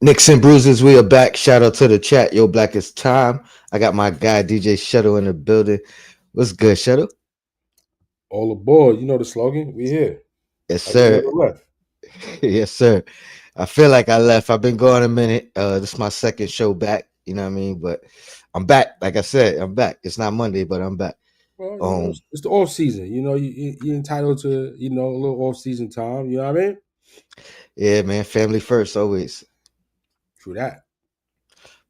Knicks and Bruises, we are back. Shout out to the chat. Yo, Black is time. I got my guy DJ Shuttle in the building. What's good, Shuttle? All aboard. You know the slogan. We here. Yes, Like we sir. never left. Yes, sir. I feel like I left. I've been gone a minute. This is my second show back. You know what I mean? But I'm back. Like I said, I'm back. It's not Monday, but I'm back. Well, Um, it's the off season. You're entitled to a little off season time. You know what I mean? yeah, man. Family first, always. True that.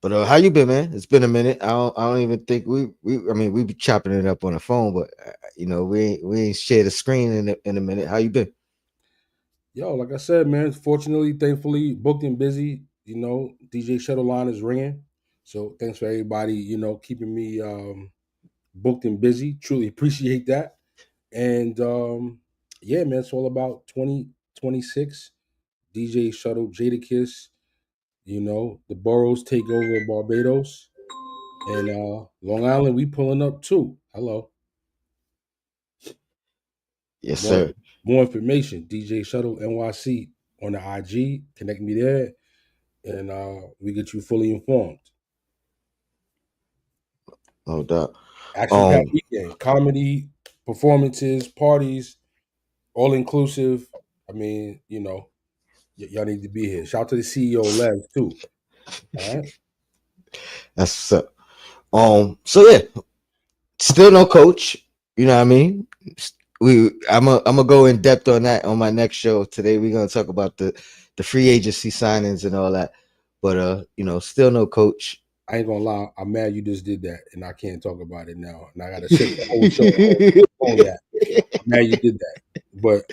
But how you been, man? It's been a minute. I don't even think I mean, we be chopping it up on the phone, but we ain't shared a screen in a minute. How you been? Yo, like I said, man. Fortunately, thankfully, booked and busy. DJ shuttle line is ringing. So thanks for everybody. Keeping me booked and busy. Truly appreciate that. And yeah, man, it's all about 2026. DJ Shuttle, Jadakiss. The boroughs take over Barbados. And Long Island, we pulling up too. Hello. Yes, More sir. more information. DJ Shuttle NYC on the IG. Connect me there, and we get you fully informed. No doubt. Action Um, packed weekend. Comedy, performances, parties, all inclusive. I mean, y'all need to be here. Shout out to the CEO Lev too. All right. that's so yeah, still no coach. You know what I mean? I'm gonna go in depth on that on my next show. Today we're gonna talk about the free agency signings and all that. But still no coach. I ain't gonna lie, I'm mad you just did that, and I can't talk about it now. And I gotta sit the whole show on that. I'm mad you did that, but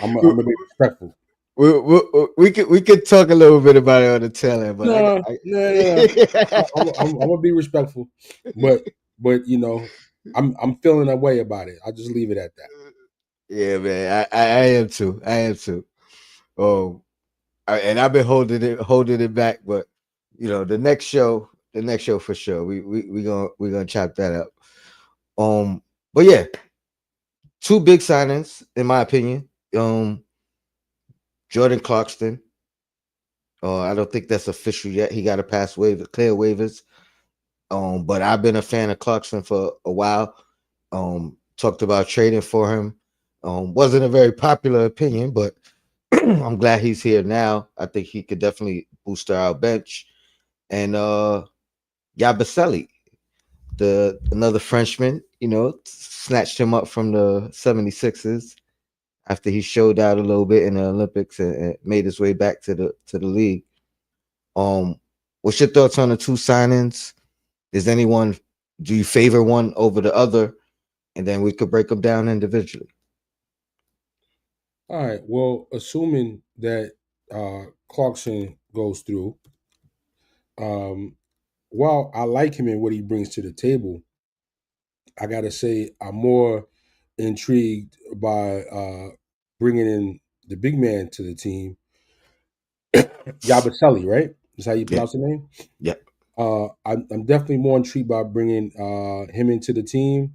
I'm gonna be respectful. we could talk a little bit about it on the tail end, but No, no. I'm gonna be respectful, but I'm feeling that way about it. I'll just leave it at that. yeah, man, I am too. I am too. Um, and I've been holding it back, but the next show for sure. We gonna chop that up. Um, but yeah, two big signings in my opinion. Um, Jordan Clarkson. I don't think that's official yet. He got to pass clear waivers. But I've been a fan of Clarkson for a while. Talked about trading for him. Wasn't a very popular opinion, but I'm glad he's here now. I think he could definitely boost our bench. And Yabusele, the another Frenchman, snatched him up from the 76ers after he showed out a little bit in the Olympics and made his way back to the league. Um, what's your thoughts on the two signings? Is anyone do you favor one over the other? And then we could break them down individually. All right. Well, assuming that Clarkson goes through, um, while I like him and what he brings to the table, I gotta say I'm more intrigued by bringing in the big man to the team, Yabusele, right? Is how you Yeah, pronounce the name. yeah. I'm definitely more intrigued by bringing him into the team.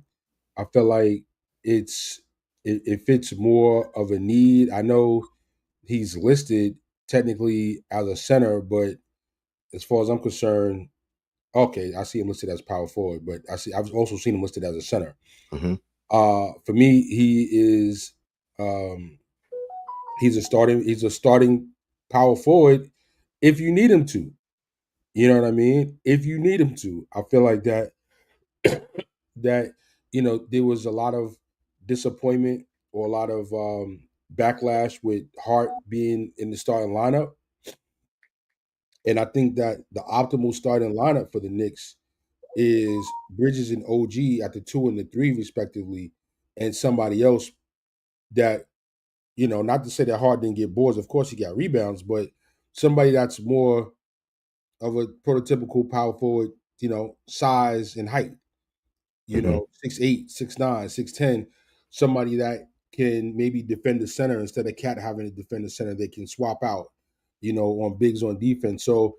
I feel like it's it fits more of a need. I know he's listed technically as a center, but as far as I'm concerned, okay, I see him listed as power forward, but I've also seen him listed as a center. Hmm. For me, um, he's a starting power forward if you need him to. You know what I mean? If you need him to, I feel like that there was a lot of disappointment or a lot of backlash with Hart being in the starting lineup, and I think that the optimal starting lineup for the Knicks is Bridges and OG at the 2 and the 3 respectively, and somebody else that not to say that Hart didn't get boards. Of course, he got rebounds, but somebody that's more of a prototypical power forward, size and height. Hmm. 6'8", 6'9", 6'10", somebody that can maybe defend the center instead of Cat having to defend the center. They can swap out, on bigs on defense. So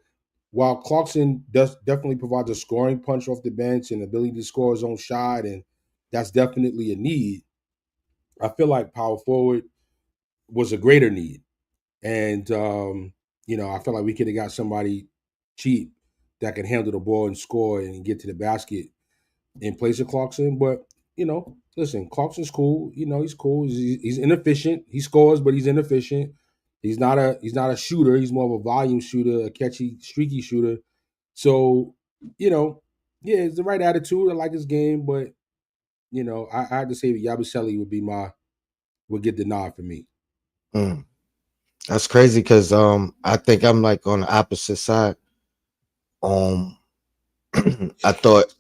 while Clarkson does definitely provides a scoring punch off the bench and ability to score his own shot, and that's definitely a need, I feel like power forward was a greater need. And I feel like we could have got somebody cheap that can handle the ball and score and get to the basket in place of Clarkson. But listen, Clarkson's cool. He's cool. He's inefficient. He scores, but he's inefficient. He's not a shooter. He's more of a volume shooter, a catchy, streaky shooter. So, you know, yeah, it's the right attitude. I like his game, but I had to say that Yabusele would get the nod for me. Mm. That's crazy because I think I'm like on the opposite side. Um, I thought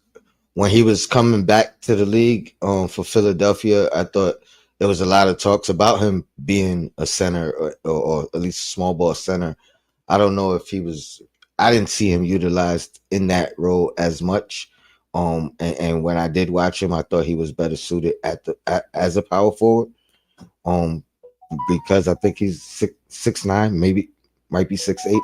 when he was coming back to the league for Philadelphia, I thought there was a lot of talks about him being a center or at least a small ball center. I don't know if he was. I didn't see him utilized in that role as much. And when I did watch him, I thought he was better suited as a power forward. Um, because I think he's 6'9", maybe might be 6'8", They have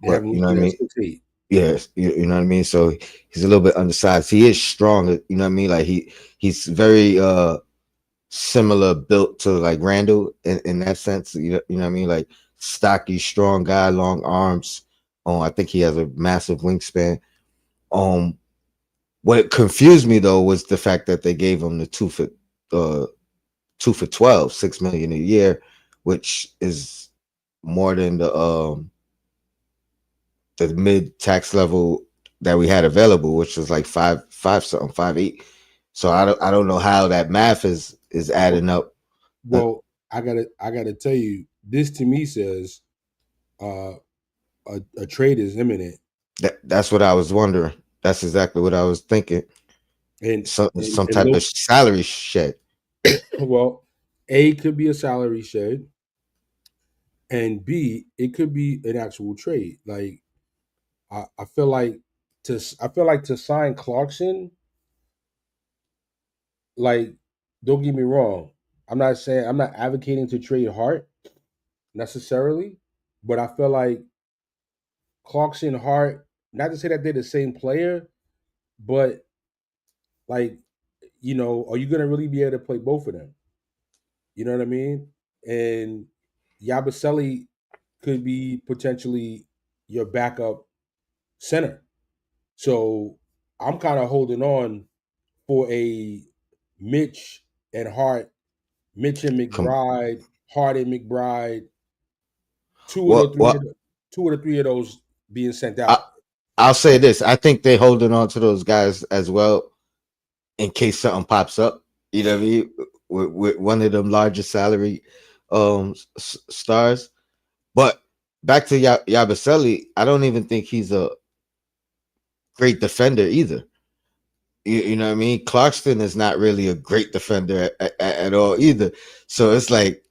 but him you know what I listed at mean. 6'8". Yes, you know what I mean. So he's a little bit undersized. He is strong. You know what I mean. Like he's very similar built to like Randall in that sense. You know what I mean. Like stocky, strong guy, long arms. I think he has a massive wingspan. Um, what confused me though was the fact that they gave him the 2 for 12, 6 million a year, which is more than the mid tax level that we had available, which was like five something, 5.8. So I don't know how that math is Well, adding up. Uh, well, I gotta tell you, this to me says uh, a trade is imminent, that's what I was wondering. That's exactly what I was thinking. and Some and type of look, salary shed. well, A could be a salary shed, and B it could be an actual trade. Like I feel like to sign Clarkson, like don't get me wrong, I'm not advocating to trade Hart necessarily, but I feel like Clarkson Hart, not to say that they're the same player, but like are you gonna really be able to play both of them? You know what I mean? And Yabusele could be potentially your backup center. So I'm kind of holding on for a Mitch and Hart, Mitch and Com- McBride, Hart and McBride, two of the well, three of well, the, two of the three of those being sent I, out. I'll say this: I think they're holding on to those guys as well in case something pops up. You know what I mean? With one of them larger salary stars. But back to Yabusele, I don't even think he's a great defender either. You know what I mean? Clarkson is not really a great defender at all either. So it's like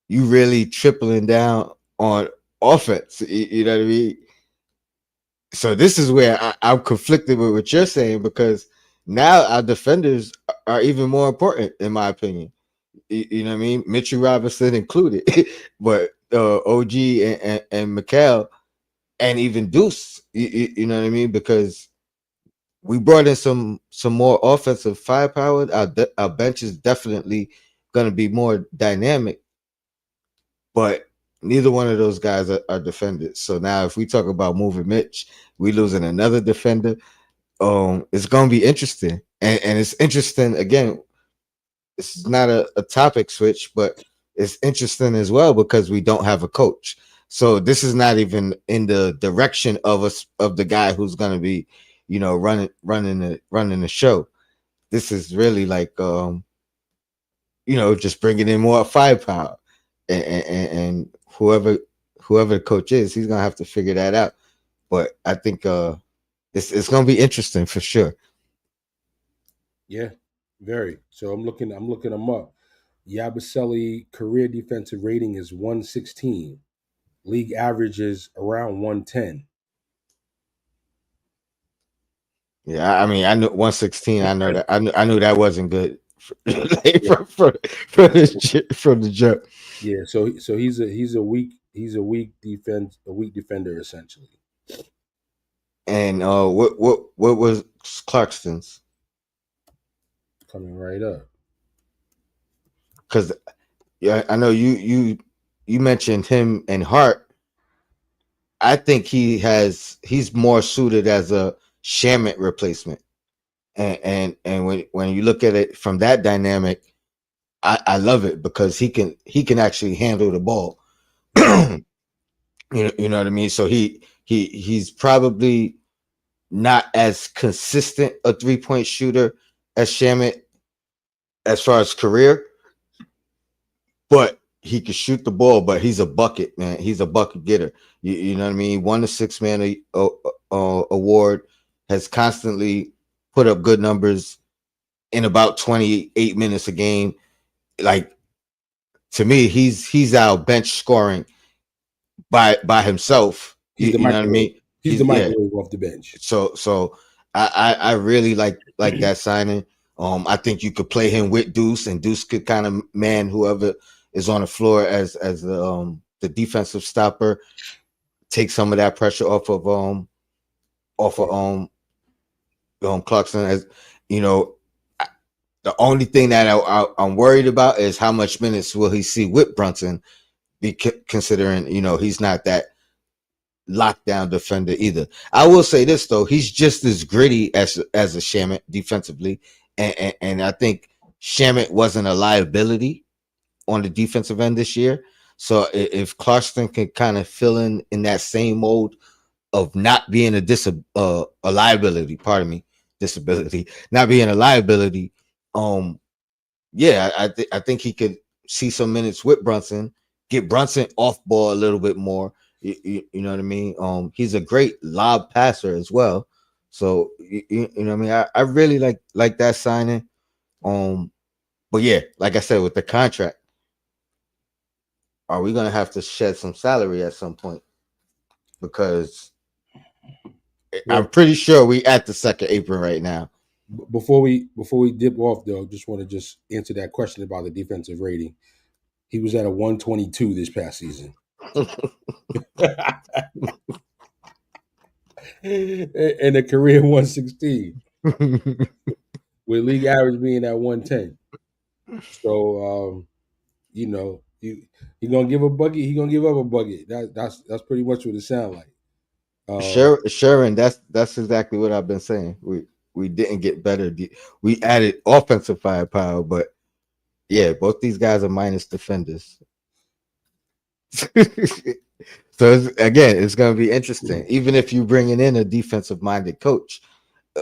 you really tripling down on offense. You know what I mean? So this is where I'm conflicted with what you're saying because now our defenders are even more important, in my opinion. You know what I mean? Mitchell Robinson included, but OG and Mikal and even Deuce. You know what I mean? Because we brought in some more offensive firepower. Our bench is definitely going to be more dynamic, but neither one of those guys are defenders. So now, if we talk about moving Mitch, we losing another defender. It's going to be interesting, and it's interesting again. This is not a topic switch, but it's interesting as well because we don't have a coach. So this is not even in the direction of us of the guy who's going to be, running the show. This is really like just bringing in more firepower, and whoever the coach is, he's gonna have to figure that out. But I think it's gonna be interesting for sure. Yeah, very. So I'm looking them up. Yabusele career defensive rating is 116. League average is around 110. Yeah, I mean, I knew 116. I know that. I knew that wasn't good like, Yeah. from the jump. Yeah, so he's a weak defender essentially. And what was Clarkston's? Coming right up. Because yeah, I know you mentioned him and Hart. I think he's more suited as a Shamit replacement. And when you look at it from that dynamic, I love it because he can actually handle the ball. Right. You know what I mean? So he's probably not as consistent a 3-point shooter as Shamit as far as career, but he can shoot the ball. But he's a bucket, man. He's a bucket getter. You know what I mean? He won the six man award, has constantly put up good numbers in about 28 minutes a game. Like, to me, he's out bench scoring by himself. He's the You know what I microwave. mean? He's the Yeah. microwave off the bench. So I really like that signing. I think you could play him with Deuce, and Deuce could kind of man whoever is on the floor as the defensive stopper, take some of that pressure off of Clarkson. As you know, the only thing that I'm worried about is how much minutes will he see with Brunson, considering he's not that lockdown defender either. I will say this though, he's just as gritty as a Shamit defensively, and I think Shamit wasn't a liability on the defensive end this year. So if Clarkson can kind of fill in that same mode of not being a liability, pardon me, disability, not being a liability, um, yeah, I think he could see some minutes with Brunson, get Brunson off ball a little bit more. You know what I mean? He's a great lob passer as well. So you know what I mean? I really like that signing. Um, but yeah, like I said, with the contract, are we gonna have to shed some salary at some point? Because I'm Well, pretty sure we at the second apron right now. before we dip off though, just want to just answer that question about the defensive rating. He was at a 122 this past season, and a career 116, with league average being at 110. So you know, he gonna give a bucket. He gonna give up a bucket. That's pretty much what it sounds like. Um, Sharon, that's exactly what I've been saying. We didn't get better. We added offensive firepower, but yeah, both these guys are minus defenders. So again, it's going to be interesting. Even if you bringing in a defensive minded coach,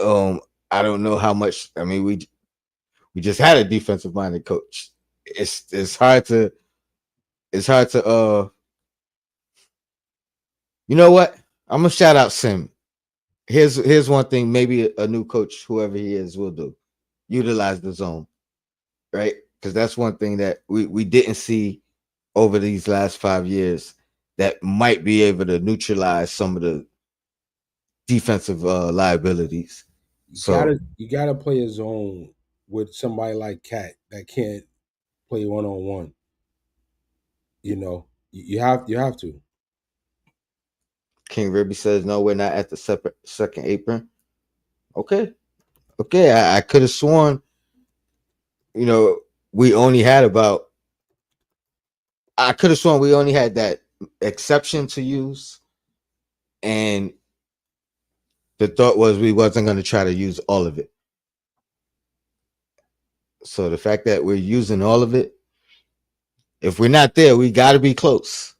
um, I don't know how much. I mean, we just had a defensive minded coach. It's hard to you know what? I'm gonna shout out Sim. Here's one thing. Maybe a new coach, whoever he is, will do. Utilize the zone, right? Because that's one thing that we didn't see over these last 5 years that might be able to neutralize some of the defensive liabilities. So you gotta play a zone with somebody like Cat that can't play 1-on-1. You have to. King Ribby says no, we're not at the separate second apron. Okay, okay. I could have sworn, you know, we only had about. I could have sworn we only had that exception to use, and the thought was we wasn't going to try to use all of it. So the fact that we're using all of it, if we're not there, we got to be close.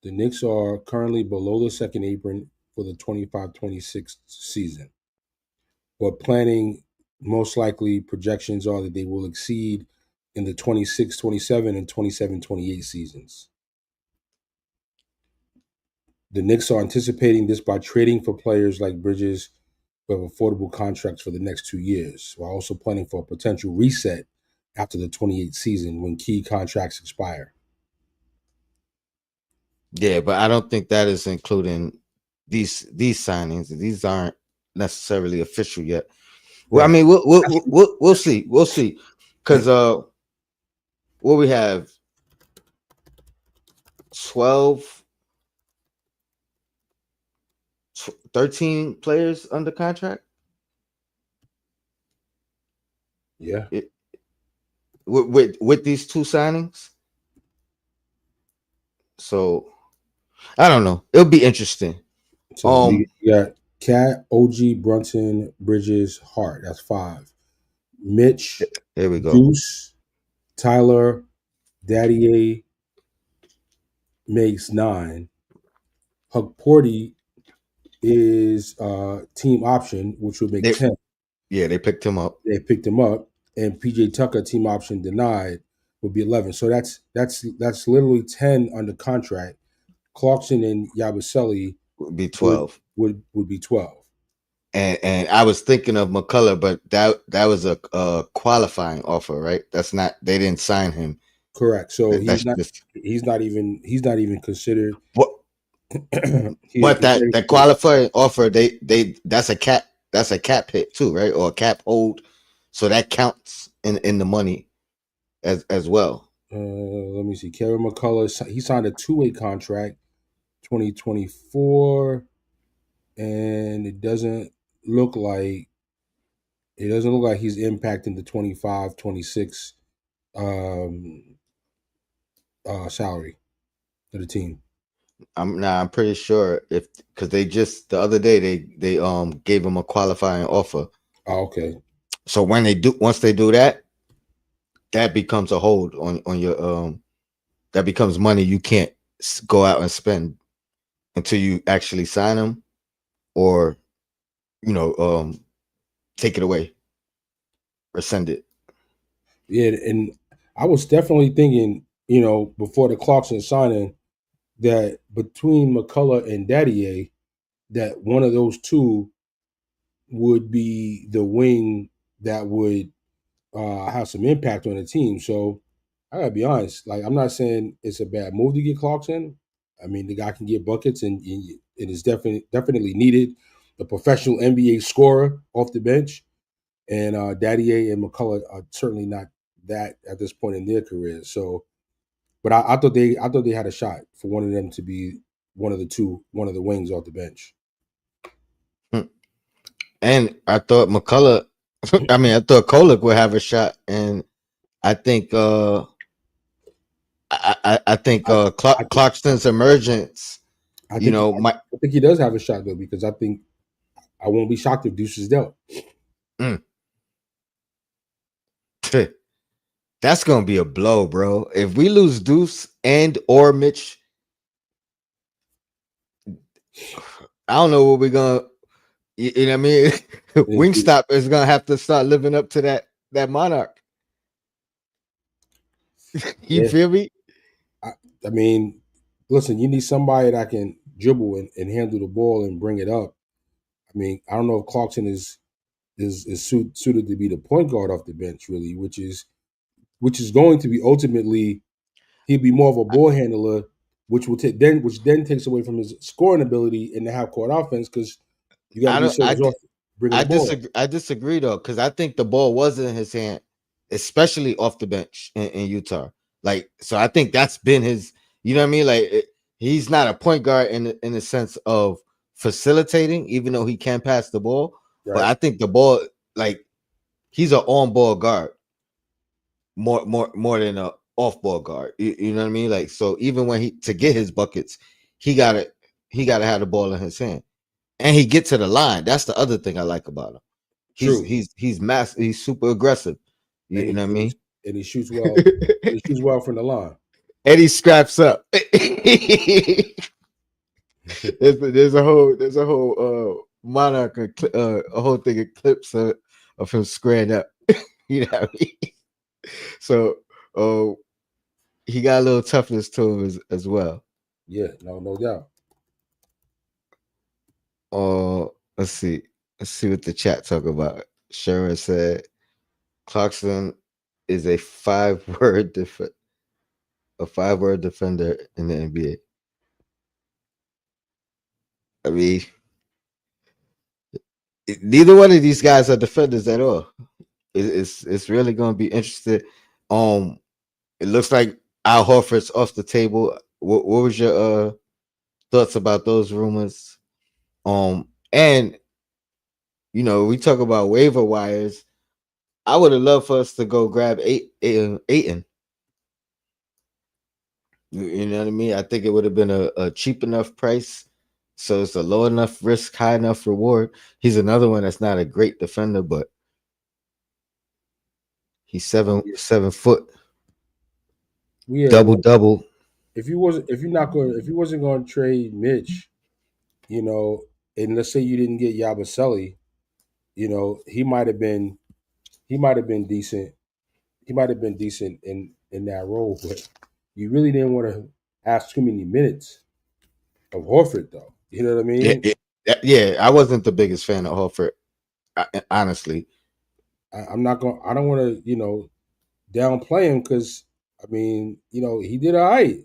The Knicks are currently below the second apron for the 25-26 season, but planning most likely projections are that they will exceed in the 26-27 and 27-28 seasons. The Knicks are anticipating this by trading for players like Bridges who have affordable contracts for the next 2 years, while also planning for a potential reset after the 28th season when key contracts expire. Yeah, but I don't think that is including these signings. These aren't necessarily official yet. Well, I Right. mean, we'll see. We'll see. Because what we have 12, 13 players under contract. Yeah. It, with these two signings. So I don't know. It'll be interesting. So Um, you got Cat, OG, Brunson, Bridges, Hart. That's five. Mitch, here we go. Deuce, Tyler, Daddy A makes nine. Huck Porty is team option, which would make They 10. yeah, they picked him up. They picked him up. And PJ Tucker, team option denied, would be 11. So that's literally 10 under contract. Clarkson and Yabusele Would be would 12. would be 12. And I was thinking of McCullough, but that was a qualifying offer, right? That's not they didn't sign him. Correct. So That's just he's not even considered. what. But He's not that even that considered. qualifying offer, they that's a cap hit too, right? Or a cap hold, so that counts in the money as well. Let me see. Kevin McCullough, he signed a 2-way contract, 2024, and look like it doesn't look like he's impacting the 25, 26 um, salary of the team. I'm pretty sure if because they just the other day they gave him a qualifying offer. Oh, okay. So when they do once they do that, that becomes a hold on your that becomes money you can't go out and spend until you actually sign them or you know take it away or send it. Yeah, and I was definitely thinking, before the Clarkson signing, that between McCullough and Daddy, that one of those two would be the wing that would have some impact on the team. So I gotta be honest. Like, I'm not saying it's a bad move to get Clarkson. I mean, the guy can get buckets, and it is definitely needed. The professional NBA scorer off the bench, and Daddy and McCullough are certainly not that at this point in their careers. So, but I thought they had a shot for one of them to be one of the wings off the bench. Hmm. And I thought McCullough, I mean, I thought Kolek would have a shot, and I think I think I, I think Clarkston's emergence, I you think know, my I think he does have a shot though, because I think I won't be shocked if Deuce is dealt. mm, that's gonna be a blow, bro. If we lose Deuce and or Mitch, I don't know what we're gonna. You know what I mean? Wingstop is gonna have to start living up to that monarch. You Yeah, feel me? I, I mean, listen, you need somebody that can dribble and handle the ball and bring it up. I mean, I don't know if Clarkson is suited to be the point guard off the bench, really, which is going to be ultimately he'd be more of a ball handler, which then takes away from his scoring ability in the half court offense, because you got to I be don't. so exhausted bringing I the ball up. disagree. I disagree though, because I think the ball was in his hand, especially off the bench in Utah. Like, so I think that's been his. You know what I mean? Like, he's not a point guard in the sense of facilitating, even though he can pass the ball. But Right, I think the ball, like, he's an on ball guard more than a off ball guard. You know what I mean? Like, so even when he to get his buckets, he got to he got to have the ball in his hand, and he get to the line. That's the other thing I like about him. true, He's super aggressive. You and know what I he mean? and he shoots well. He shoots well from the line. And he scraps up. There's a whole monarch a whole thing of clips of him squaring up. You know what I mean? So he got a little toughness to him as well. Yeah, no doubt. Uh let's see. Let's see what the chat talk about. Sharon said Clarkson is a 5-word defender in the NBA. I mean, neither one of these guys are defenders at all. It's really going to be interesting. Um, it looks like Al Horford's off the table. What was your thoughts about those rumors? And we talk about waiver wires. I would have loved for us to go grab Aiton. You know what I mean? I think it would have been a cheap enough price. So it's a low enough risk, high enough reward. He's another one that's not a great defender, but he's Oh seven yeah, 7 foot, yeah. double Well, double. if you're not going, if you wasn't going to trade Mitch, you know, and let's say you didn't get Yabusele, you know, he might have been decent. He might have been decent in that role, but you really didn't want to ask too many minutes of Horford, though. You know what I Yeah, mean? yeah. I wasn't the biggest fan of Horford, honestly. I'm not going. I don't want to, downplay him because I mean, he did all right.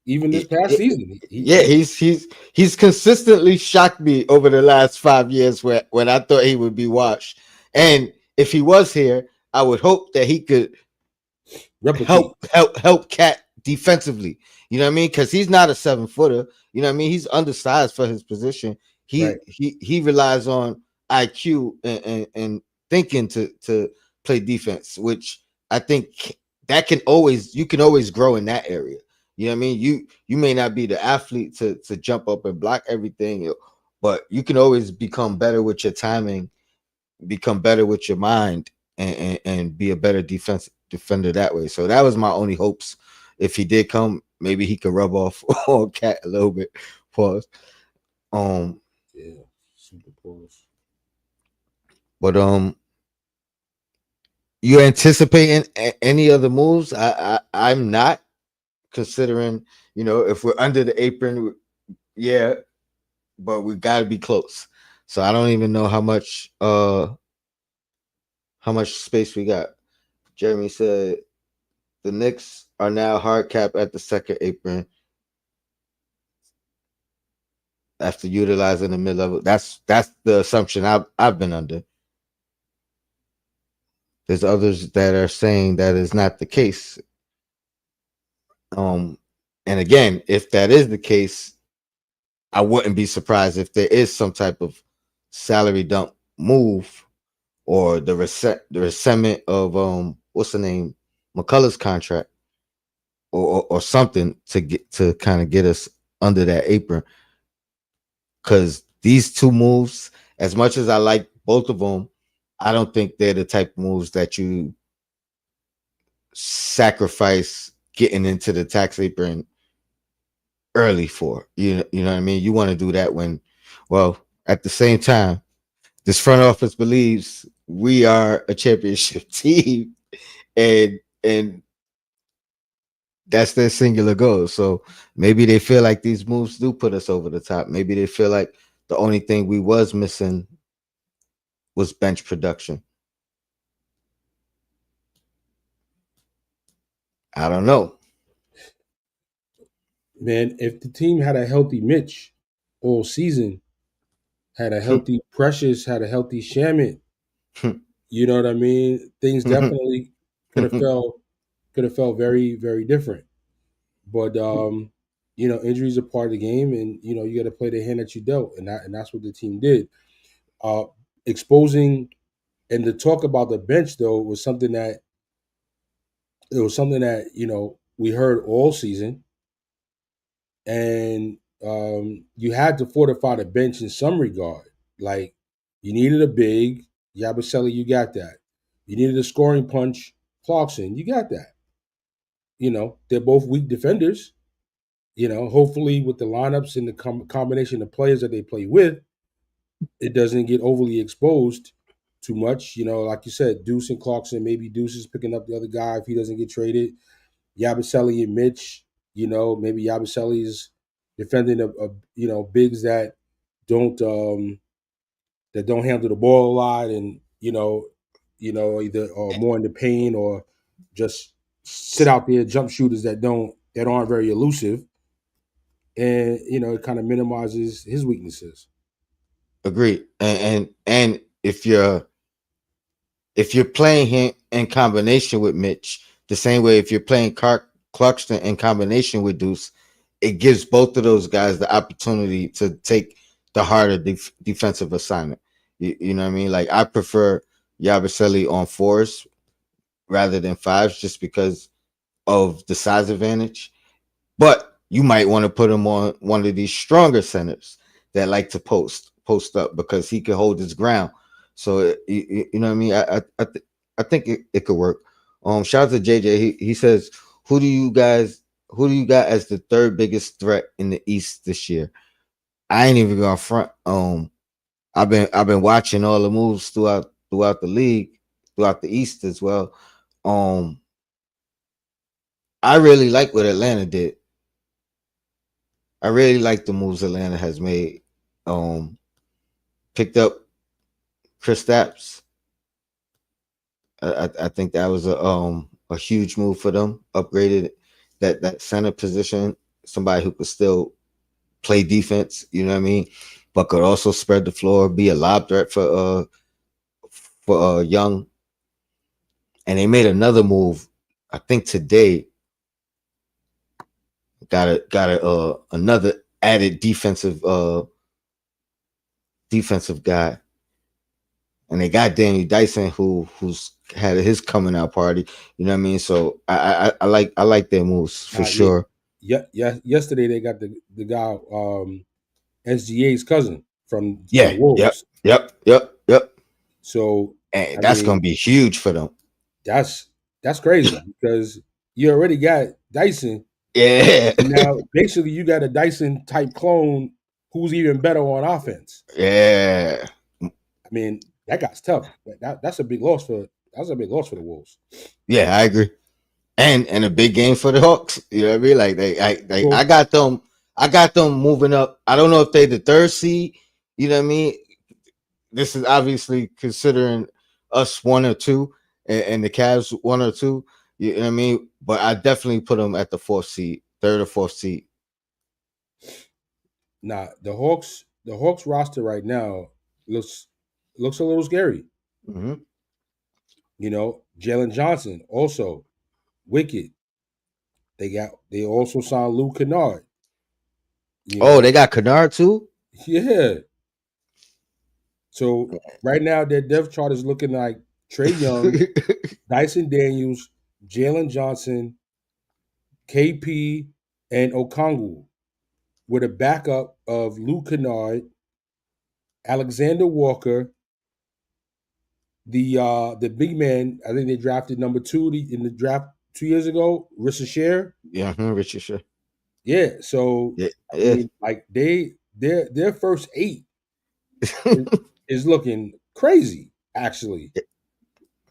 Even this past season, Yeah, he's consistently shocked me over the last 5 years when I thought he would be washed. And if he was here, I would hope that he could replicate. help Cat defensively. You know what I mean? Because he's not a 7 footer. You know what I mean? He's undersized for his position. Right. He relies on IQ and thinking to play defense, which I think that you can always grow in that area. You know what I mean? You may not be the athlete to jump up and block everything, but you can always become better with your timing, become better with your mind, and be a better defender that way. So that was my only hopes. If he did come, maybe he could rub off on Cat a little bit. Pause. Um, Yeah. Super pause. but you anticipating any other moves? I'm not considering. If we're under the apron, yeah, but we got to be close. So I don't even know how much space we got. Jeremy said the Knicks are now hard cap at the second apron after utilizing the mid level. That's the assumption I've been under. There's others that are saying that is not the case. Um, and again, if that is the case, I wouldn't be surprised if there is some type of salary dump move or the resentment of what's the name, McCullough's contract, or something to get to kind of get us under that apron. Because these two moves, as much as I like both of them, I don't think they're the type of moves that you sacrifice getting into the tax apron early for. You know what I mean? You want to do that when, well, at the same time, this front office believes we are a championship team, and that's their singular goal. So maybe they feel like these moves do put us over the top. Maybe they feel like the only thing we was missing was bench production. I don't know. Man, if the team had a healthy Mitch all season, had a healthy Precious, had a healthy Shamit, you know what I mean? Things definitely could have felt very, very different. But injuries are part of the game, and you got to play the hand that you dealt, and that's what the team did. Uh, exposing and the talk about the bench though was something that we heard all season, and you had to fortify the bench in some regard. Like you needed a big Yabusele, you got that. You needed a scoring punch, Clarkson, you got that. They're both weak defenders. Hopefully with the lineups and the combination of players that they play with, it doesn't get overly exposed too much. Like you said, Deuce and Clarkson, maybe Deuce is picking up the other guy if he doesn't get traded. Yabusele and Mitch, maybe Yabusele's defending bigs don't um that don't handle the ball a lot, and either more in the paint or just sit out there jump shooters that aren't very elusive, and it kind of minimizes his weaknesses. Agreed. And if you're playing him in combination with Mitch, the same way if you're playing Clarkson in combination with Deuce, it gives both of those guys the opportunity to take the harder defensive assignment. You know what I mean? Like I prefer Yabusele on fours rather than fives just because of the size advantage. But you might want to put him on one of these stronger centers that like to post up because he can hold his ground. So you know what I mean. I think it could work. Shout out to JJ. He says, who do you got as the third biggest threat in the East this year? I ain't even gonna front. I've been watching all the moves throughout the league, throughout the East as well. Um, I really like what Atlanta did. I really like the moves Atlanta has made. Um, Picked up Chris Stapps. I think that was a huge move for them. Upgraded that center position. Somebody who could still play defense. You know what I mean, but could also spread the floor, be a lob threat for Young. And they made another move. I think today got a another added defensive guy, and they got Danny Dyson who's had his coming out party. You know what I mean? So I like their moves for Yeah, sure. yeah, yeah. Yesterday they got the guy SGA's cousin from the Yeah, yep, Wolves. yep. So And I that's gonna mean be huge for them. that's that's crazy because you already got Dyson, Yeah, and now basically you got a Dyson type clone who's even better on offense. yeah, I mean that guy's tough. That's a big loss for the Wolves. yeah. I agree. And a big game for the Hawks. You know what I mean? Like they I Well, got them. I got them moving up. I don't know if they the third seed. You know what I mean? This is obviously considering us one or two, and the Cavs one or two. You know what I mean? But I definitely put them at the fourth seed, third or fourth seed. nah, the Hawks roster right now looks looks a little scary. Hmm. Jalen Johnson also wicked. They also signed Luke Kennard. You Oh, know, they got Kennard too. yeah. So right now their depth chart is looking like Trey Young, Dyson Daniels, Jalen Johnson, KP, and Okongwu, with a backup of Luke Kennard, Alexander Walker, the big man. I think they drafted number two in the draft 2 years ago, Rissa Share. Yeah, Richard Sher. Yeah. So Yeah, I yeah, mean, like their first eight is looking crazy, actually.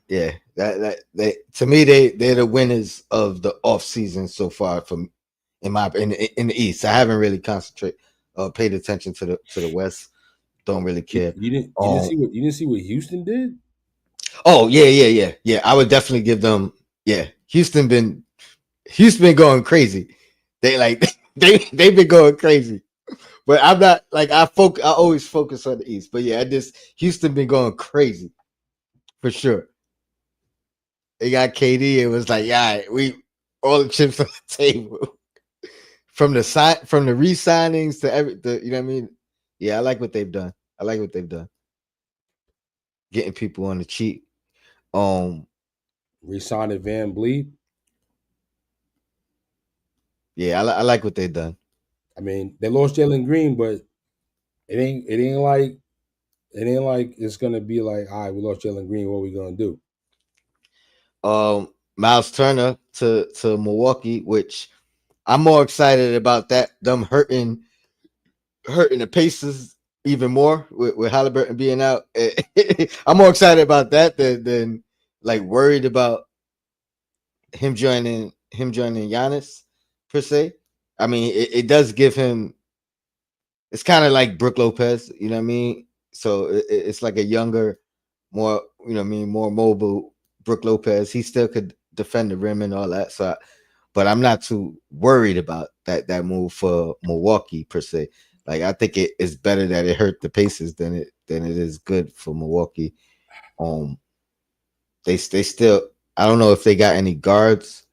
yeah. That they to me they're the winners of the off season so far from in the East. I haven't really paid attention to the West. Don't really You, care. you didn't you didn't Um. see what Houston did? Oh yeah. I would definitely give them. Yeah, Houston been going crazy. They like they've been going crazy. But I'm not like I always focus on the East. But yeah, I just Houston been going crazy for sure. They got KD. It was like, yeah, we all the chips on the table from the re-signings to you know what I mean. Yeah, I like what they've done. I like what they've done, getting people on the cheap. Um, Resigned Van Bleed. yeah, I like what they've done. I mean, they lost Jalen Green, but it ain't like it's gonna be like, all right, we lost Jalen Green. What are we gonna do? Miles Turner to Milwaukee, which I'm more excited about that. Them hurting the Pacers even more with Halliburton being out. I'm more excited about that than like worried about him joining Giannis per se. I mean, it does give him. It's kind of like Brook Lopez, you know what I mean. So it's like a younger, more you know what I mean, more mobile Brook Lopez. He still could defend the rim and all that. But I'm not too worried about that move for Milwaukee per se. Like I think it is better that it hurt the Pacers than it is good for Milwaukee. Um, they still I don't know if they got any guards.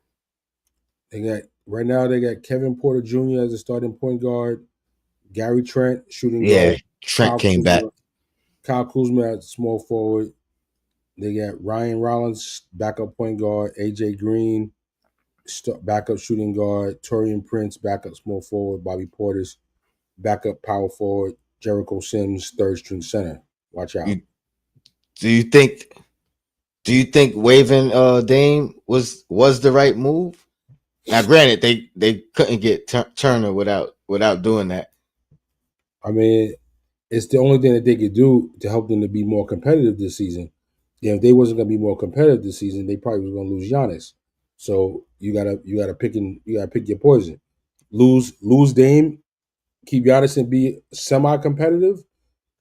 They got Kevin Porter Jr. as a starting point guard, Gary Trent shooting Yeah, guard, Trent Kyle came back. Kuzma, Kyle Kuzma at small forward. They got Ryan Rollins backup point guard, AJ Green, backup shooting guard, Torian Prince, backup small forward, Bobby Portis, backup power forward, Jericho Sims, third string center. Watch out. You do you think waving Dame was the right move? Now, granted, they couldn't get Turner without doing that. I mean, it's the only thing that they could do to help them to be more competitive this season. Yeah, if they wasn't going to be more competitive this season, they probably was going to lose Giannis. So you gotta pick your poison. Lose Dame, keep Giannis and be semi competitive,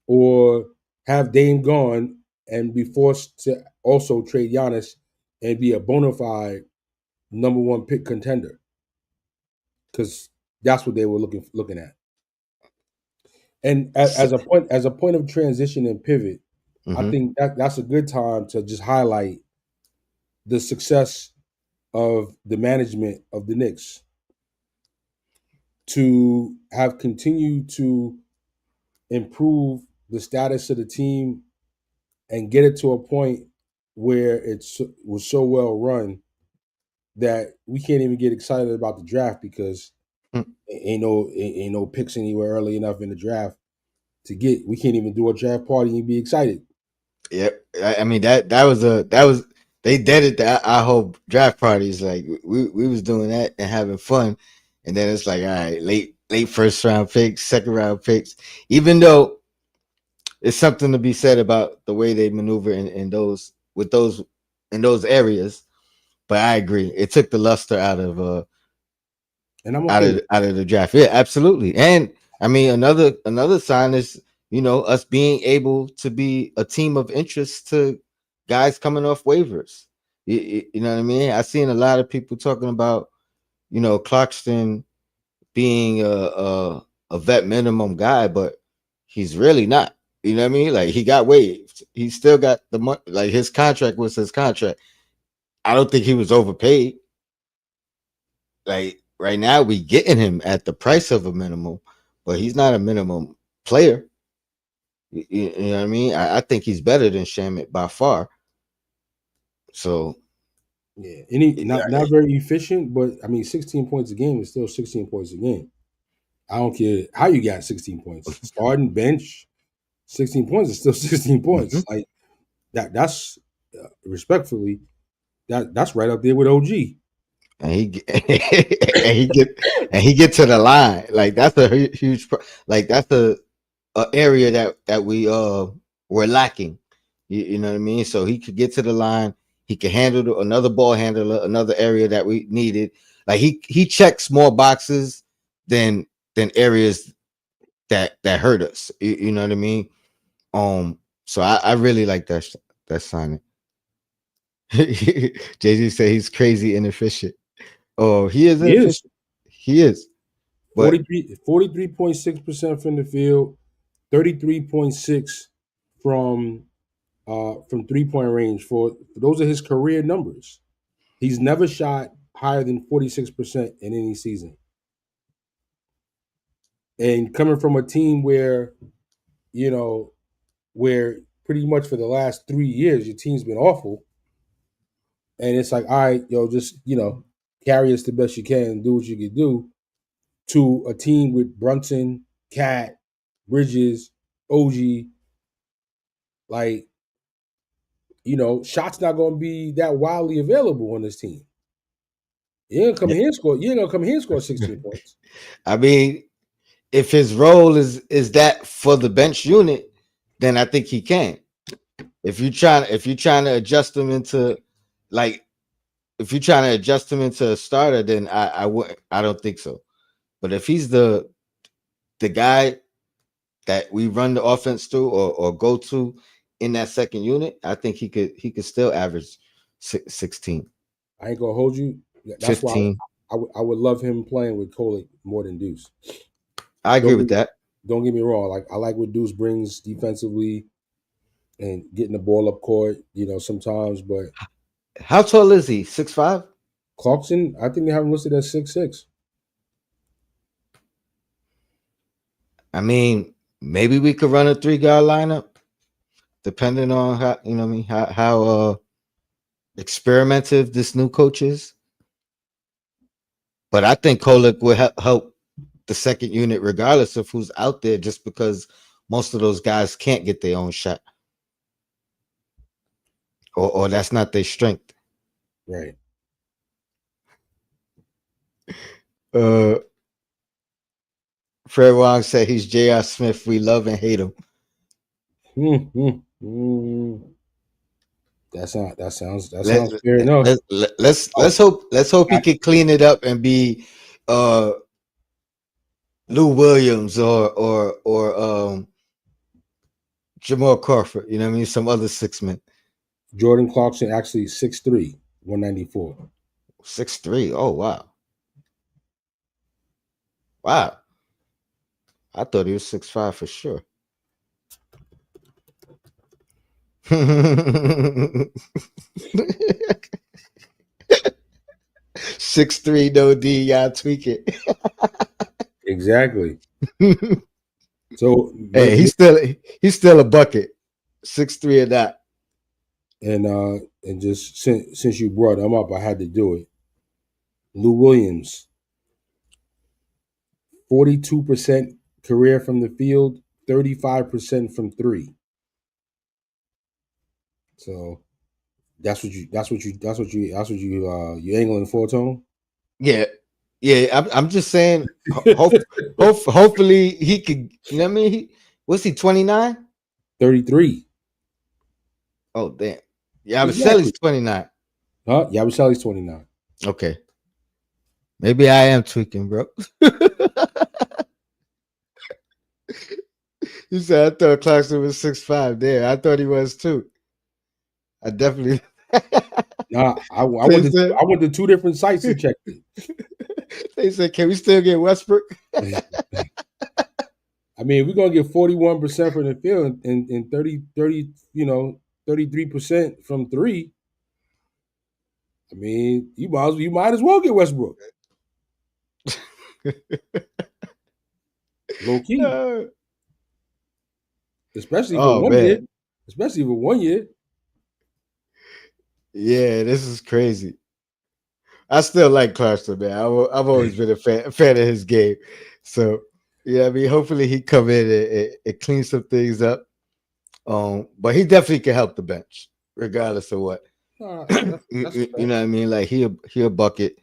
or have Dame gone and be forced to also trade Giannis and be a bona fide number one pick contender, because that's what they were looking at. And So, as a point of transition and pivot, I mhm. think that's a good time to just highlight the success of the management of the Knicks to have continued to improve the status of the team and get it to a point where was so well run that we can't even get excited about the draft because ain't no picks anywhere early enough in the draft to get. We can't even do a draft party and be excited. Yeah, I mean that was they did it to our whole draft parties. Like we was doing that and having fun, and then it's like all right, late first round picks, second round picks. Even though it's something to be said about the way they maneuver in those with those in those areas, but I agree, it took the luster And I'm okay with out of the draft. Yeah, absolutely. And I mean another sign is us being able to be a team of interest to guys coming off waivers. You know what I mean? I've seen a lot of people talking about Clarkson being a vet minimum guy, but he's really not. You know what I mean? Like he got waived. He still got the money. Like his contract was his contract. I don't think he was overpaid. Like right now, we getting him at the price of a minimum, but he's not a minimum player. You know what I mean? I think he's better than Shamit by far. So it. Yeah, any yeah, not very efficient, but I mean, 16 points a game is still 16 points a game. I don't care how you got 16 points, starting bench. 16 points is still 16 points. mhm. Like that's respectfully that's right up there with OG. And and he get to the line. Like that's a huge like that's a area that we were lacking. You know what I mean? So he could get to the line. He could handle another ball handler, another area that we needed. Like he checks more boxes than areas that hurt us. You know what I mean? So I really like that signing. JG said he's crazy inefficient. Oh, he is He is inefficient. He is, but 43.6% from the field, 33.6 from 3-point range. For those are his career numbers. He's never shot higher than 46% in any season. And coming from a team you know, where pretty much for the last 3 years your team's been awful, and it's like, all right, yo, just carry us the best you can and do what you can do. To a team with Brunson, Cat, Bridges, OG, like shots not going to be that wildly available on this team. You ain't gonna come here and score. You ain't gonna come here and score 16 points. I mean, if his role is that for the bench unit, then I think he can. If you're trying to adjust him into like if you're trying to adjust him into a starter, then I don't think so. But if he's the guy that we run the offense to or go to in that second unit, I think he could still average 16, I ain't gonna hold you. That's why 15. I would love him playing with Kolek more than Deuce. I agree Don't with get, that. don't get me wrong. Like I like what Deuce brings defensively and getting the ball up court. Sometimes, but How tall is he? 6'5"? Clarkson, I think they have him listed as 6'6". I mean, maybe we could run a 3 guard lineup, depending on how you know what I mean how experimentative this new coach is. But I think Kolek will help the second unit regardless of who's out there, just because most of those guys can't get their own shot, or that's not their strength. Right. Uh, Fred Wong said he's J.R. Smith. We love and hate him. Mm. That Let, sounds fair enough. I, let's hope he I, can clean it up and be uh Lou Williams or Jamal Crawford. You know what I mean? Some other six men. Jordan Clarkson actually 6'3", 194. 6'3". Oh wow, wow. I thought he was 6'5" for sure. 6'3", no D, y'all tweaking. Exactly. So Hey, he's still a bucket. 6'3" of that. and just since you brought him up, I had to do it. Lou Williams, 42% career from the field, 35% from three. So you angling for, Tone? Yeah, yeah. I'm just saying. Hopefully he could. You know what I mean? Was he 29? 33. Oh damn. Yabusele's Exactly. 29. Huh? Yabusele's 29. Okay, maybe I am tweaking, bro. You said I thought Clarkson was 6'5". There, I thought he was too. I definitely. Nah, I they went to said. I went to two different sites and checked They said, "Can we still get Westbrook?" it. I mean, we're gonna get 41% from the field and 30, 33% from three. I mean, you might as well get Westbrook. Low key. Uh, Especially for oh one year. man, Especially for 1 year. yeah, this is crazy. I still like Clarkson, man. I've always been a fan of his game. So yeah, I mean, hopefully he come in and clean some things up. But he definitely can help the bench, regardless of what. That's a You fact. know what I mean? Like he a bucket.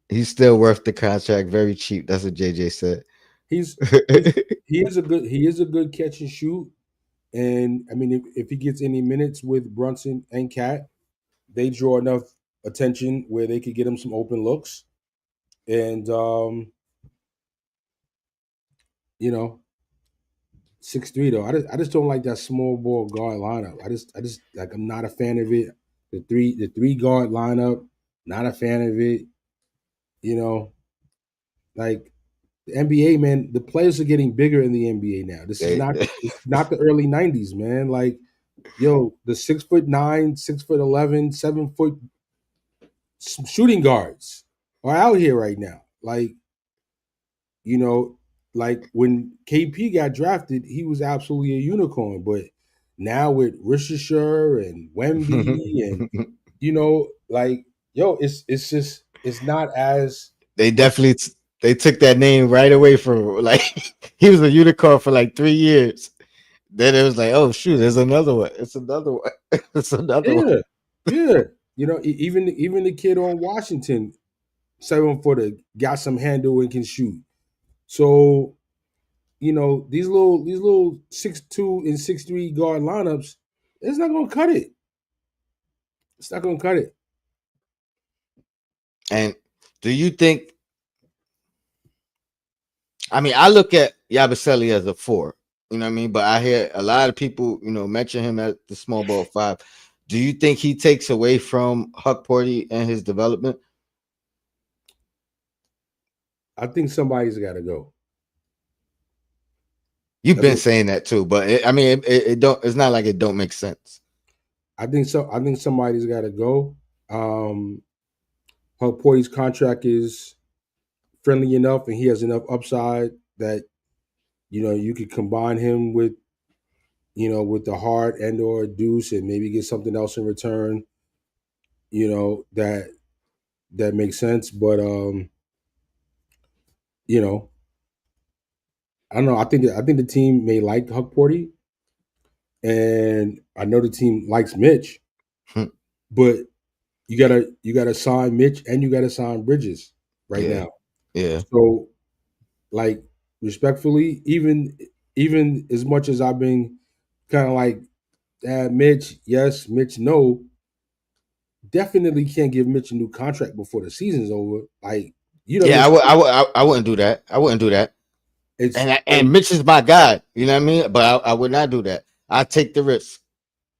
He's still worth the contract, very cheap. That's what JJ said. He's he's he is a good catch and shoot. And I mean, if he gets any minutes with Brunson and Cat, they draw enough attention where they could get him some open looks. And you know, 6'3" though. I just don't like that small ball guard lineup. I just like I'm not a fan of it. The three guard lineup, not a fan of it. You know, like the NBA, man, the players are getting bigger in the NBA now. They- This is not the early '90s, man. Like, yo, the 6'9", 6'11", 7 foot shooting guards are out here right now. Like, you know, like when KP got drafted, he was absolutely a unicorn. But now with Rishisher and Wemby and like, yo, it's just it's not as they much. definitely they took that name right away from him. Like he was a unicorn for like 3 years. Then it was like, oh shoot, there's another one. It's another one. It's another one. Yeah, yeah. Even the kid on Washington, 7 footer, got some handle and can shoot. So these little 6'2" and 6'3" guard lineups, it's not gonna cut it. It's not gonna cut it. And do you think? I mean, I look at Yabusele as a four. You know what I mean? But I hear a lot of people, mention him as the small ball five. Do you think he takes away from Huck Porty and his development? I think somebody's got to go. You've I been think saying that too, but I mean, it don't. It's not like it don't make sense. I think so. I think somebody's got to go. Um, Huck Porty's contract is friendly enough, and he has enough upside that you could combine him with the Hart and or Deuce, and maybe get something else in return. That that makes sense. But you know, I don't know. I think the team may like Huckporty, and I know the team likes Mitch, Hmm. but you gotta sign Mitch and you gotta sign Bridges right Yeah, now. yeah, So like respectfully, even as much as I've been kind of like Mitch, yes, Mitch, no, definitely can't give Mitch a new contract before the season's over. Like you know, yeah. this I wouldn't do that. I wouldn't do that. it's And Mitch is my guy. You know what I mean? But I would not do that. I take the risk.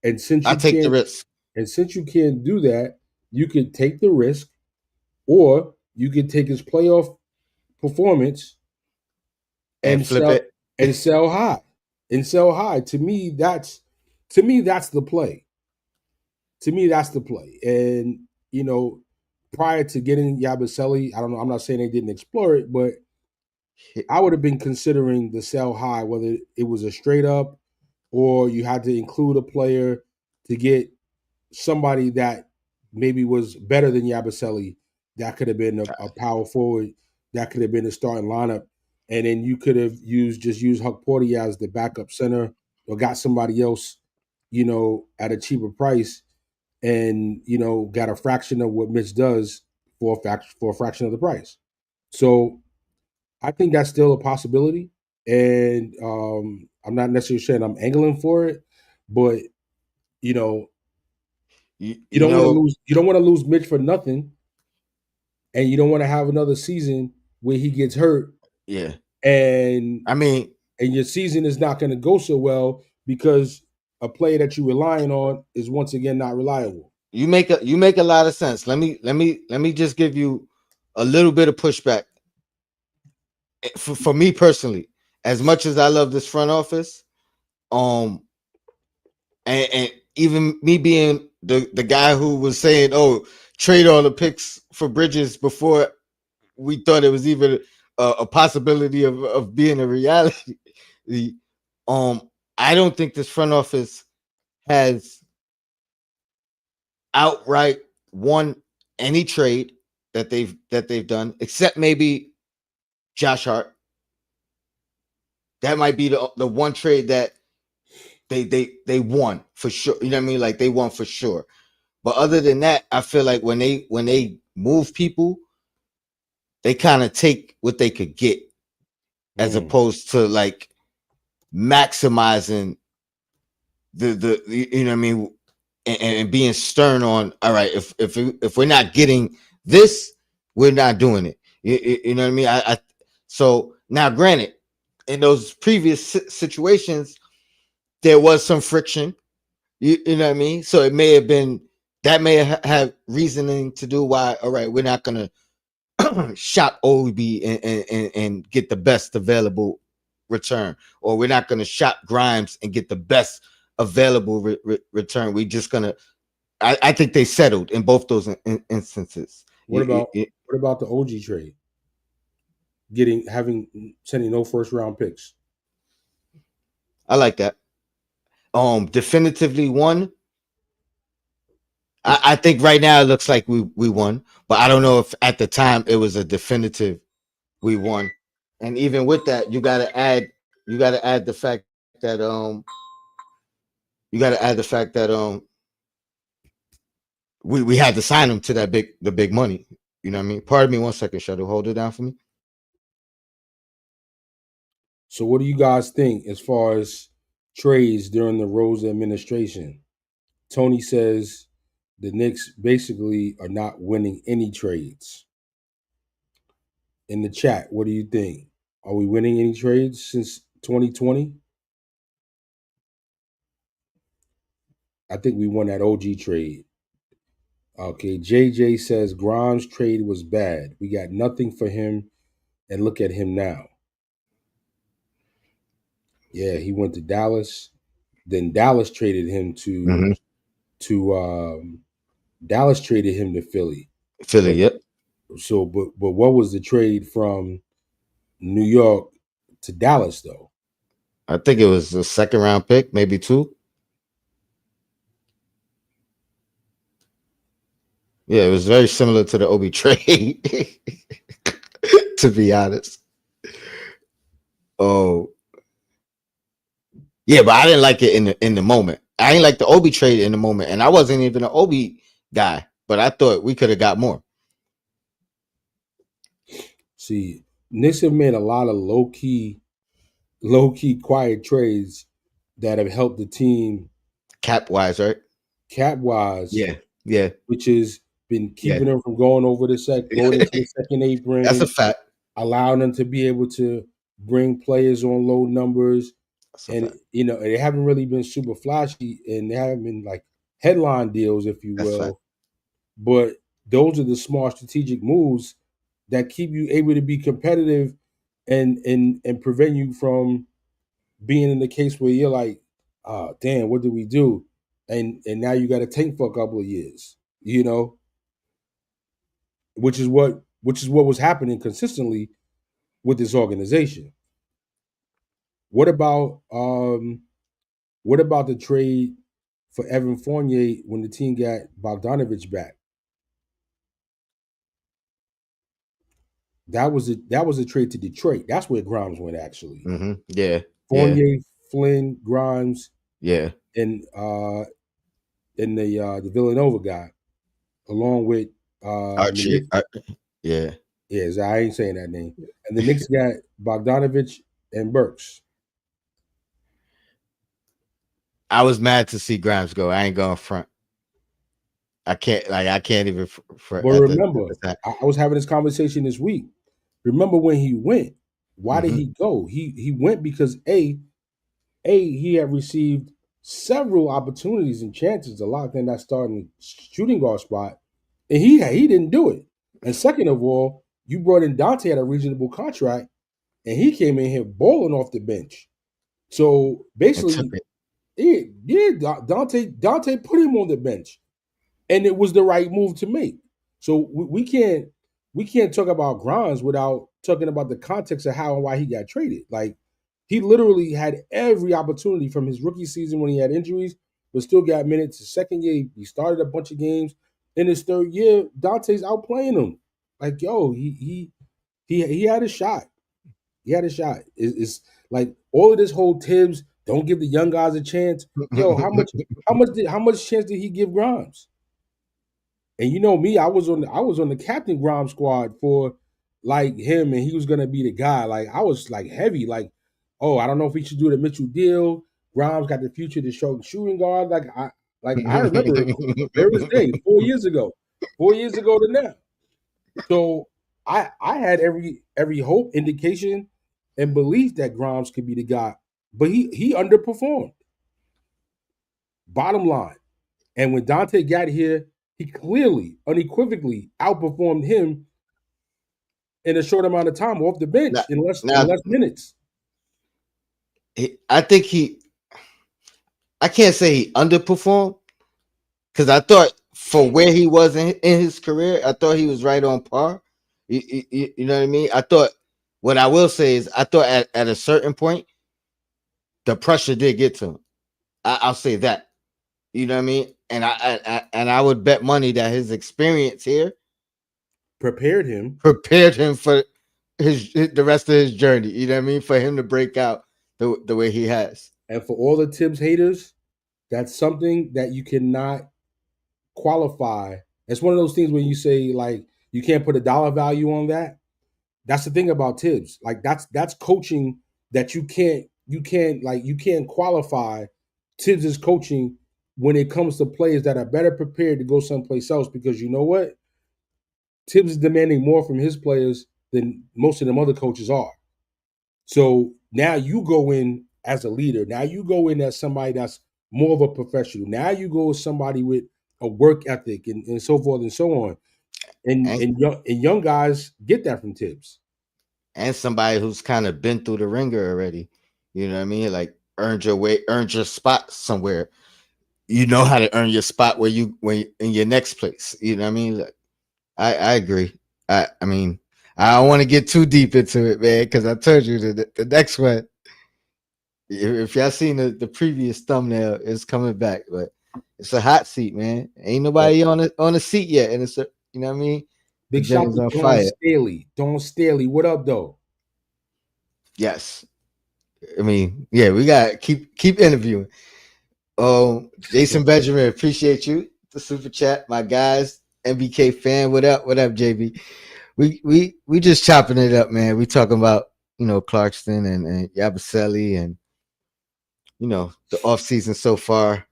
and since I you take the can't risk and since you can't do that, you could take the risk, or you could take his playoff performance and and flip sell it. and sell high and sell high. To me that's the play. To me, that's the play. And you know, prior to getting Yabusele, I don't know. I'm not saying they didn't explore it, but I would have been considering the sell high, whether it was a straight up or you had to include a player to get somebody that maybe was better than Yabusele. That could have been a power forward. That could have been a starting lineup, and then you could have used Huck Porty as the backup center, or got somebody else, at a cheaper price, and got a fraction of what Mitch does for a fraction of the price. So I think that's still a possibility, and I'm not necessarily saying I'm angling for it, but you know you You don't want to know, lose you don't want to lose Mitch for nothing, and you don't want to have another season where he gets hurt, yeah. and I mean, your season is not going to go so well because a player that you're relying on is once again not reliable. you make a lot of sense. Let me just give you a little bit of pushback. For me personally, as much as I love this front office, um, and even me being the guy who was saying, "Oh, trade all the picks for Bridges," before we thought it was even a possibility of being a reality. The I don't think this front office has outright won any trade that they've done, except maybe Josh Hart. That might be the one trade that they won for sure. You know what I mean? Like they won for sure. But other than that, I feel like when they move people, they kind of take what they could get, as Mm. opposed to like maximizing the you know what I mean, and being stern on, all right, if we're not getting this, we're not doing it. You know what I mean? So now, granted, in those previous situations, there was some friction. You know what I mean? So it may have been that may have reasoning to do why. All right, we're not gonna shop Obi and get the best available return, or we're not going to shop Grimes and get the best available return. We're just gonna. I think they settled in both those instances. What about what about the OG trade? Sending no first round picks. I like that. Definitively won. It's I think right now it looks like we won, but I don't know if at the time it was a definitive we won. And even with that, you gotta add the fact that we had to sign him to the big money. You know what I mean? Pardon me 1 second, Shadow. Hold it down for me. So what do you guys think as far as trades during the Rose administration? Tony says the Knicks basically are not winning any trades. In the chat, what do you think? Are we winning any trades since 2020? I think we won that OG trade. Okay, JJ says Grimes trade was bad. We got nothing for him, and look at him now. Yeah, he went to Dallas. Then Dallas traded him Mm-hmm. to Dallas traded him to Philly. Philly, But yep. but what was the trade from New York to Dallas though? I think it was a second round pick, maybe two. Yeah, it was very similar to the Obi trade, to be honest. Oh, yeah, but I didn't like it in the moment. I ain't like the Obi trade in the moment, and I wasn't even an Obi guy, but I thought we could have got more See, Knicks have made a lot of low key, quiet trades that have helped the team cap wise, right? cap wise, Yeah, yeah, which has been yeah. keeping them from going going into the second That's a apron, fact. allowing them to be able to bring players on low numbers. That's a And fact. they haven't really been super flashy, and they haven't been like headline deals, if you That's a fact. will. But those are the smart strategic moves that keep you able to be competitive and prevent you from being in the case where you're like, damn, what did we do? And now you got to tank for a couple of years, which is what was happening consistently with this organization. What about the trade for Evan Fournier when the team got Bogdanovich back? That was a trade to Detroit. That's where Grimes went actually. Yeah, yeah, Fournier, Flynn, Grimes, yeah. and the Villanova guy, along with the Archie, Knicks. yeah. Yes, I ain't saying that name. And the Knicks got Bogdanovich and Burks. I was mad to see Grimes go. I ain't going front. I can't even But at remember, the time. I was having this conversation this week. Remember when he went? Why did Hmm. he go? He went because he had received several opportunities and chances to lock in that starting shooting guard spot, and he didn't do it. And second of all, you brought in Dante at a reasonable contract, and he came in here balling off the bench. So And took basically, it. Dante put him on the bench, and it was the right move to make. So we can't talk about Grimes without talking about the context of how and why he got traded. Like he literally had every opportunity from his rookie season when he had injuries, but still got minutes. His second year, he started a bunch of games. In his third year, Dante's outplaying him. Like yo, he had a shot. He had a shot. It's like all of this whole Tibbs don't give the young guys a chance. Yo, how much chance did he give Grimes? And you know me, I was on the Captain Grimes squad for like him, and he was gonna be the guy. Like I was like heavy, like, oh, I don't know if he should do the Mitchell deal. Grimes got the future to show shooting guard. Like I remember it clear as day, 4 years ago. 4 years ago to now. So I had every hope, indication, and belief that Grimes could be the guy. But he underperformed. Bottom line. And when Dante got here, he clearly, unequivocally outperformed him in a short amount of time off the now, bench in now less minutes. I think I can't say he underperformed because I thought for where he was in his career, I thought he was right on par. You know what I mean? I thought what I will say is I thought at a certain point the pressure did get to him. I'll say that. You know what I mean? And I would bet money that his experience here Prepared him. prepared him for the rest of his journey. You know what I mean? For him to break out the way he has. And for all the Tibbs haters, that's something that you cannot qualify. It's one of those things where you say, like, you can't put a dollar value on that. That's the thing about Tibbs. Like that's coaching that you can't qualify Tibbs's coaching when it comes to players that are better prepared to go someplace else, because you know what? Tibbs is demanding more from his players than most of them other coaches are. So now you go in as a leader. Now you go in as somebody that's more of a professional. Now you go as somebody with a work ethic and so forth and so on. And And young guys get that from Tibbs. and somebody who's kind of been through the ringer already. You know what I mean? Like earned your way, earned your spot somewhere. You know how to earn your spot when in your next place. You know what I mean? Like, I agree. I mean I don't want to get too deep into it, man, because I told you the next one. If y'all seen the previous thumbnail, is coming back, but It's a hot seat, man. Ain't Yeah. nobody on the seat yet, and it's a, you know what I mean. The Big shout Jennings to on Dawn fire. Staley. Dawn Staley, what up though? Yes, I mean, yeah, we got to keep interviewing. Jason Benjamin, appreciate you. The super chat, my guys, MBK fan. What up? What up, JB? We just chopping it up, man. We talking about Clarkson and Yabusele and the off season so far.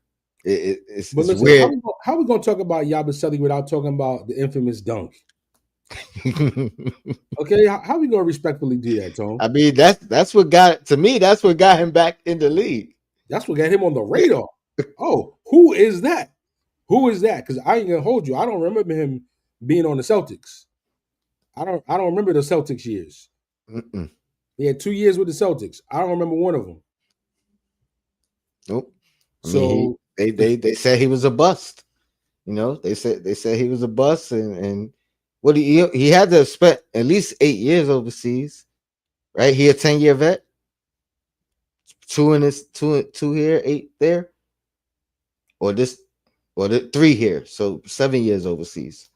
But It's listen, weird. how we gonna talk about Yabusele without talking about the infamous dunk? Okay, how we gonna respectfully do that, Tone? I mean, that's what got to me. That's what got him back in the league. That's what got him on the radar. Oh, who is that? Who is that? Because I ain't gonna hold you. I don't remember him being on the Celtics. I don't remember the Celtics years. Mm-mm. He had 2 years with the Celtics. I don't remember one of them. Nope. I mean, So they said he was a bust. They said he was a bust, and what he had to have spent at least 8 years overseas, right? He a 10-year vet, two in this, two here, 8 there, or this, or the 3 here, so 7 years overseas.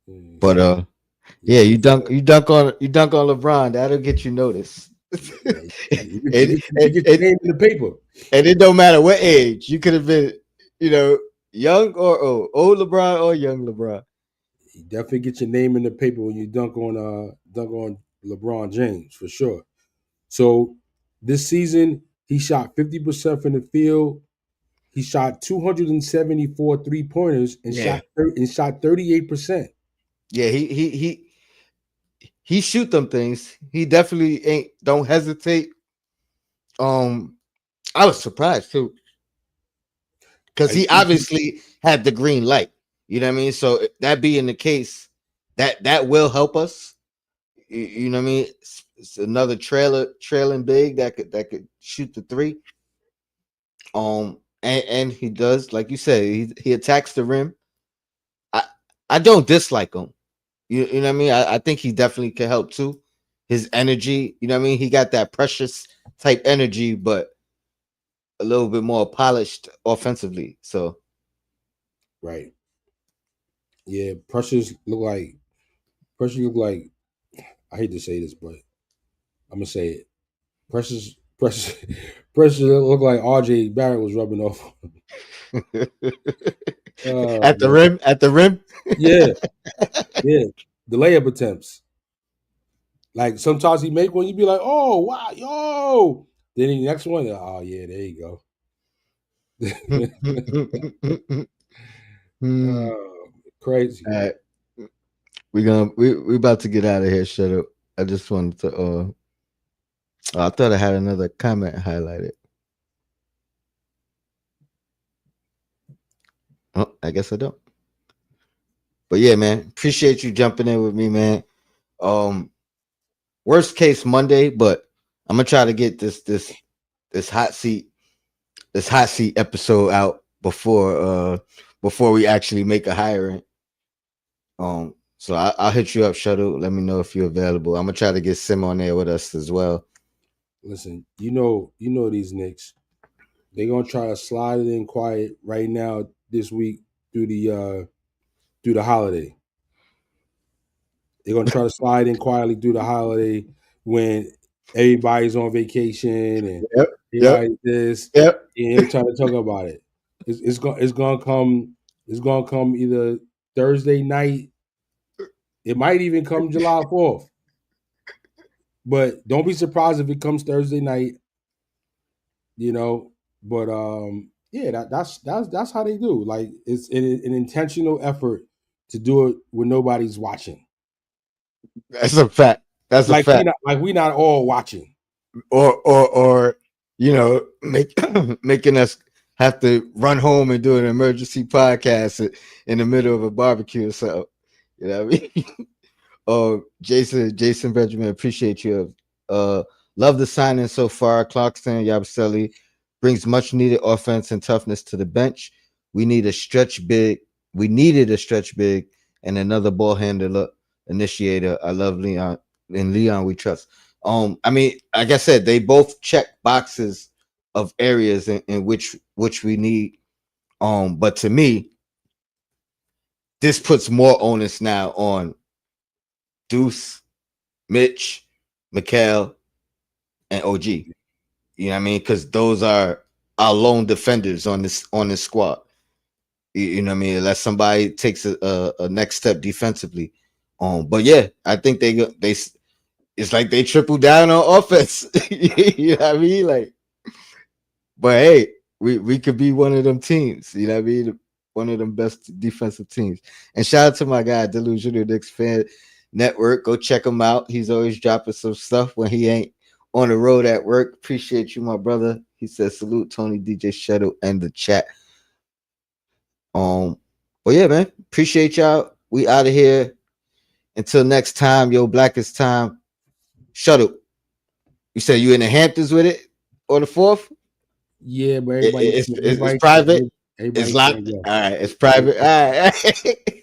But yeah, yeah, you dunk on LeBron, that'll get you noticed. yeah. and, You and, get your and, name in the paper. and it don't matter what age you could have been, you know, young or old LeBron or young LeBron. You definitely get your name in the paper when you dunk on LeBron James for sure. So this season he shot 50% from the field. He shot 274 3-pointers and Yeah, shot 38%. yeah, he shoot them things. He definitely ain't don't hesitate. Um, I was surprised too because he obviously had the green light. You know what I mean? So that being the case, that will help us. You know what I mean? It's another trailing big that could shoot the three. And he does, like you said, he attacks the rim. I I don't dislike him. You know what I mean? I think he definitely can help too. His energy, you know what I mean? He got that precious type energy, but a little bit more polished offensively. So Right. Yeah, Precious look like I hate to say this, but I'm gonna say it. Precious Precious look like RJ Barrett was rubbing off. Oh at the man. rim, at the rim. Yeah, yeah. The layup attempts. Like sometimes he make one, you be like, oh wow, yo. Then the next one, oh yeah, there you go. Hmm. Oh, crazy. All right, we about to get out of here. Shut up. I just wanted to. I thought I had another comment highlighted. Oh, I guess I don't. But yeah, man, appreciate you jumping in with me, man. Um, Worst case Monday, but I'm gonna try to get this hot seat episode out before we actually make a hiring. So I'll hit you up, Shuttle. Let me know if you're available. I'm gonna try to get Sim on there with us as well. Listen, you know these Knicks. They're gonna try to slide it in quiet right now this week through the holiday. They're gonna try to slide in quietly through the holiday when everybody's on vacation and Yep, yep, everybody this yep. and they're trying to talk about it. It's gonna come either Thursday night. It might even come July 4th. But don't be surprised if it comes Thursday night, you know. But yeah, that's how they do. Like it's an intentional effort to do it when nobody's watching. That's a fact. That's a fact. We not all watching. Or make making us have to run home and do an emergency podcast in the middle of a barbecue or something. You know what I mean? Jason Benjamin, appreciate you. Love the signing so far. Clarkson, Yabusele brings much needed offense and toughness to the bench. We need a stretch big. We needed a stretch big and another ball handler initiator. I love Leon. In Leon, we trust. I mean, like I said, they both check boxes of areas in which we need. But to me, this puts more onus now on Deuce, Mitch, Mikael, and OG. You know what I mean? Because those are our lone defenders on this squad. You know what I mean? Unless somebody takes a next step defensively. But yeah, I think it's like they triple down on offense. You know what I mean? Like, but hey, we could be one of them teams. You know what I mean? One of them best defensive teams. And shout out to my guy, Delusional Knicks Fan Network. Go check him out. He's always dropping some stuff when he ain't on the road at work. Appreciate you, my brother. He says salute Tony DJ Shadow and the chat. Um, but yeah, man, appreciate y'all. We out of here. Until next time, yo, blackest time. Shuttle. You said you in the Hamptons with it or the fourth? Yeah, but It's private. It's everybody locked. can't go. All right, it's private. All right.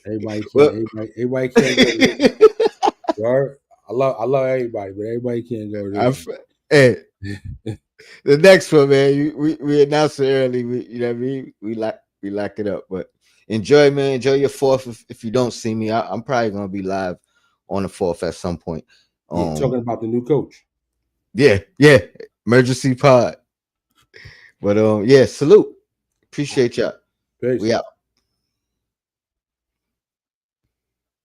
Everybody can't. Well, Everybody can't go to this. Right? I love everybody, but everybody can't go to I'm, this. hey, the next one, man. We announced it early. You know what I mean? We lock it up. But enjoy, man. Enjoy your fourth. If you don't see me, I'm probably gonna be live on the fourth at some point. Yeah, talking about the new coach. Yeah. Emergency pod. But yeah, salute. Appreciate y'all. Peace. We out.